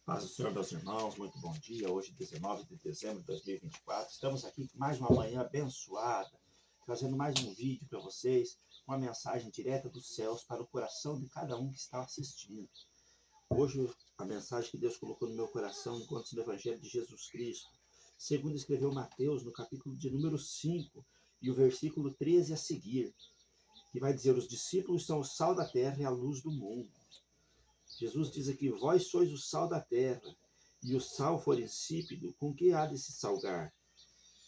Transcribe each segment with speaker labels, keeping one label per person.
Speaker 1: Paz do Senhor, meus irmãos, muito bom dia. Hoje, 19 de dezembro de 2024. Estamos aqui com mais uma manhã abençoada, trazendo mais um vídeo para vocês, uma mensagem direta dos céus para o coração de cada um que está assistindo. Hoje, a mensagem que Deus colocou no meu coração encontra-se no Evangelho de Jesus Cristo, segundo escreveu Mateus, no capítulo de número 5, e o versículo 13 a seguir, que vai dizer: os discípulos são o sal da terra e a luz do mundo. Jesus diz aqui: vós sois o sal da terra, e o sal for insípido, com que há de se salgar?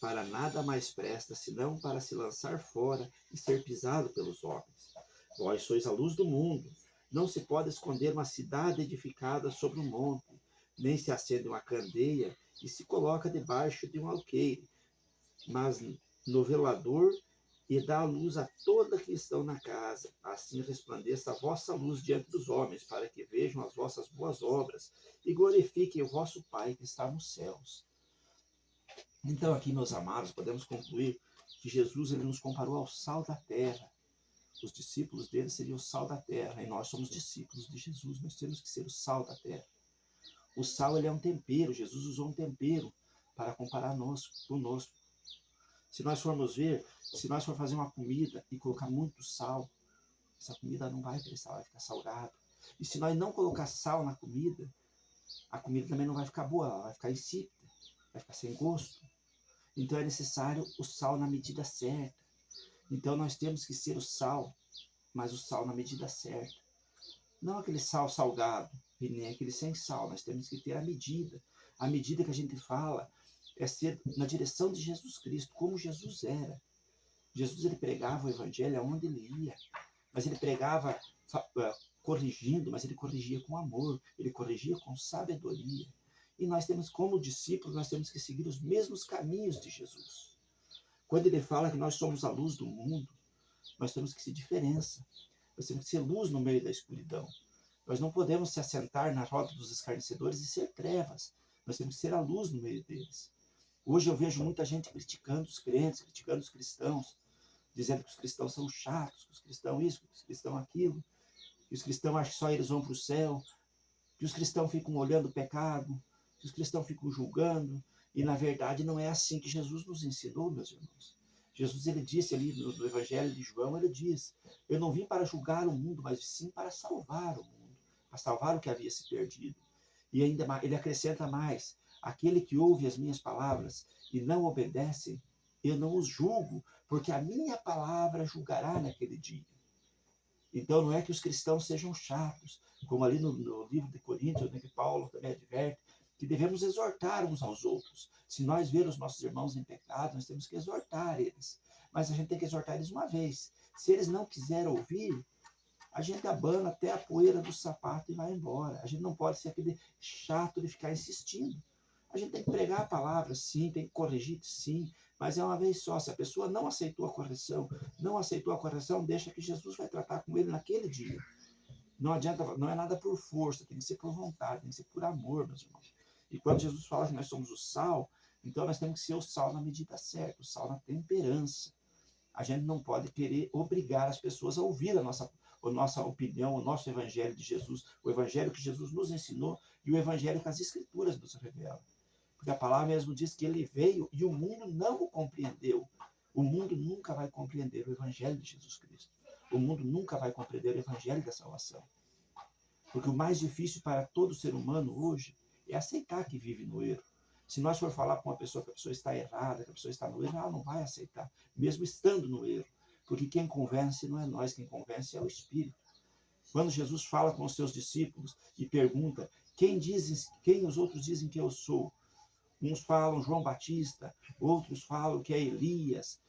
Speaker 1: Para nada mais presta, senão para se lançar fora e ser pisado pelos homens. Vós sois a luz do mundo. Não se pode esconder uma cidade edificada sobre um monte, nem se acende uma candeia e se coloca debaixo de um alqueire, mas no velador, e dá a luz a toda que estão na casa. Assim resplandeça a vossa luz diante dos homens, para que vejam as vossas boas obras e glorifiquem o vosso Pai que está nos céus. Então aqui, meus amados, podemos concluir que Jesus ele nos comparou ao sal da terra. Os discípulos dele seriam o sal da terra, e nós somos discípulos de Jesus. Nós temos que ser o sal da terra. O sal ele é um tempero. Jesus usou um tempero para comparar nós conosco. Se nós formos ver, se nós for fazer uma comida e colocar muito sal, essa comida não vai prestar, vai ficar salgada. E se nós não colocar sal na comida, a comida também não vai ficar boa, ela vai ficar insípida, vai ficar sem gosto. Então é necessário o sal na medida certa. Então nós temos que ser o sal, mas o sal na medida certa. Não aquele sal salgado e nem aquele sem sal. Nós temos que ter a medida. A medida que a gente fala é ser na direção de Jesus Cristo, como Jesus era. Jesus ele pregava o evangelho aonde ele ia, mas ele pregava corrigindo, mas ele corrigia com amor, ele corrigia com sabedoria. E nós temos, como discípulos, nós temos que seguir os mesmos caminhos de Jesus. Quando ele fala que nós somos a luz do mundo, nós temos que ser diferença. Nós temos que ser luz no meio da escuridão. Nós não podemos se assentar na roda dos escarnecedores e ser trevas. Nós temos que ser a luz no meio deles. Hoje eu vejo muita gente criticando os crentes, criticando os cristãos, dizendo que os cristãos são chatos, que os cristãos isso, que os cristãos aquilo, que os cristãos acham que só eles vão para o céu, que os cristãos ficam olhando o pecado, que os cristãos ficam julgando, e na verdade não é assim que Jesus nos ensinou, meus irmãos. Jesus ele disse ali no Evangelho de João, ele diz: eu não vim para julgar o mundo, mas sim para salvar o mundo, para salvar o que havia se perdido. E ainda mais, ele acrescenta mais: aquele que ouve as minhas palavras e não obedece, eu não os julgo, porque a minha palavra julgará naquele dia. Então não é que os cristãos sejam chatos, como ali no livro de Coríntios, né, que Paulo também adverte, que devemos exortar uns aos outros. Se nós vermos os nossos irmãos em pecado, nós temos que exortar eles. Mas a gente tem que exortar eles uma vez. Se eles não quiserem ouvir, a gente abana até a poeira do sapato e vai embora. A gente não pode ser aquele chato de ficar insistindo. A gente tem que pregar a palavra, sim, tem que corrigir, sim, mas é uma vez só. Se a pessoa não aceitou a correção, deixa que Jesus vai tratar com ele naquele dia. Não adianta, não é nada por força, tem que ser por vontade, tem que ser por amor, meus irmãos. E quando Jesus fala que nós somos o sal, então nós temos que ser o sal na medida certa, o sal na temperança. A gente não pode querer obrigar as pessoas a ouvir a nossa opinião, o nosso evangelho de Jesus, o evangelho que Jesus nos ensinou e o evangelho que as escrituras nos revelam. Porque a palavra mesmo diz que ele veio e o mundo não o compreendeu. O mundo nunca vai compreender o evangelho de Jesus Cristo. O mundo nunca vai compreender o evangelho da salvação. Porque o mais difícil para todo ser humano hoje é aceitar que vive no erro. Se nós for falar para uma pessoa que a pessoa está errada, que a pessoa está no erro, ela não vai aceitar, mesmo estando no erro. Porque quem convence não é nós, quem convence é o Espírito. Quando Jesus fala com os seus discípulos e pergunta: quem os outros dizem que eu sou? Uns falam João Batista, outros falam que é Elias.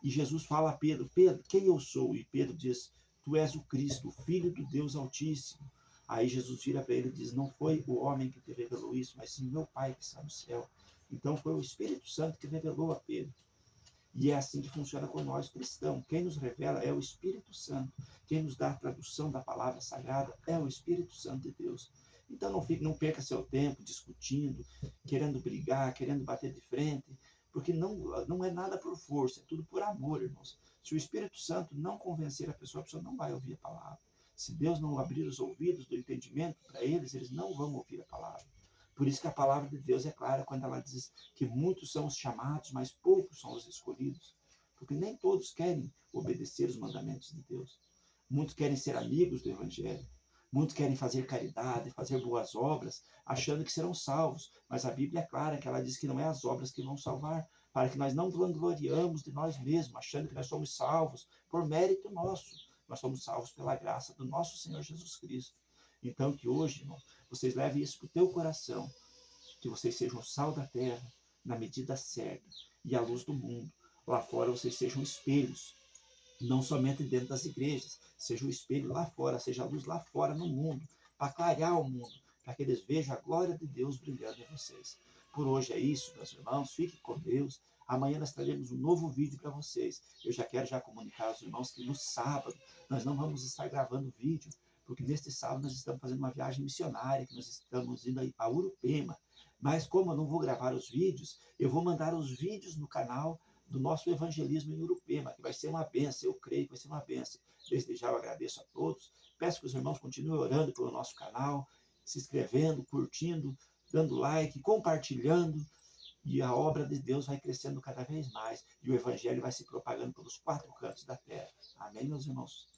Speaker 1: E Jesus fala a Pedro: Pedro, quem eu sou? E Pedro diz: tu és o Cristo, o Filho do Deus Altíssimo. Aí Jesus vira para ele e diz: não foi o homem que te revelou isso, mas sim meu Pai que está no céu. Então foi o Espírito Santo que revelou a Pedro. E é assim que funciona com nós cristãos. Quem nos revela é o Espírito Santo. Quem nos dá a tradução da palavra sagrada é o Espírito Santo de Deus. Então não perca seu tempo discutindo, querendo brigar, querendo bater de frente, porque não é nada por força, é tudo por amor, irmãos. Se o Espírito Santo não convencer a pessoa não vai ouvir a palavra. Se Deus não abrir os ouvidos do entendimento para eles não vão ouvir a palavra. Por isso que a palavra de Deus é clara quando ela diz que muitos são os chamados, mas poucos são os escolhidos. Porque nem todos querem obedecer os mandamentos de Deus. Muitos querem ser amigos do Evangelho. Muitos querem fazer caridade, fazer boas obras, achando que serão salvos. Mas a Bíblia é clara que ela diz que não é as obras que vão salvar, para que nós não vangloriamos de nós mesmos, achando que nós somos salvos por mérito nosso. Nós somos salvos pela graça do nosso Senhor Jesus Cristo. Então, que hoje, irmão, vocês levem isso para o teu coração, que vocês sejam o sal da terra, na medida certa, e a luz do mundo. Lá fora vocês sejam espelhos, não somente dentro das igrejas, seja o espelho lá fora, seja a luz lá fora no mundo, para clarear o mundo, para que eles vejam a glória de Deus brilhando em vocês. Por hoje é isso, meus irmãos, fiquem com Deus. Amanhã nós traremos um novo vídeo para vocês. Eu já quero comunicar aos irmãos que no sábado nós não vamos estar gravando vídeo, porque neste sábado nós estamos fazendo uma viagem missionária, que nós estamos indo a Urupema. Mas como eu não vou gravar os vídeos, eu vou mandar os vídeos no canal do nosso evangelismo em Urupema, que vai ser uma benção, eu creio que vai ser uma benção. Desde já eu agradeço a todos, peço que os irmãos continuem orando pelo nosso canal, se inscrevendo, curtindo, dando like, compartilhando, e a obra de Deus vai crescendo cada vez mais, e o evangelho vai se propagando pelos quatro cantos da terra. Amém, meus irmãos?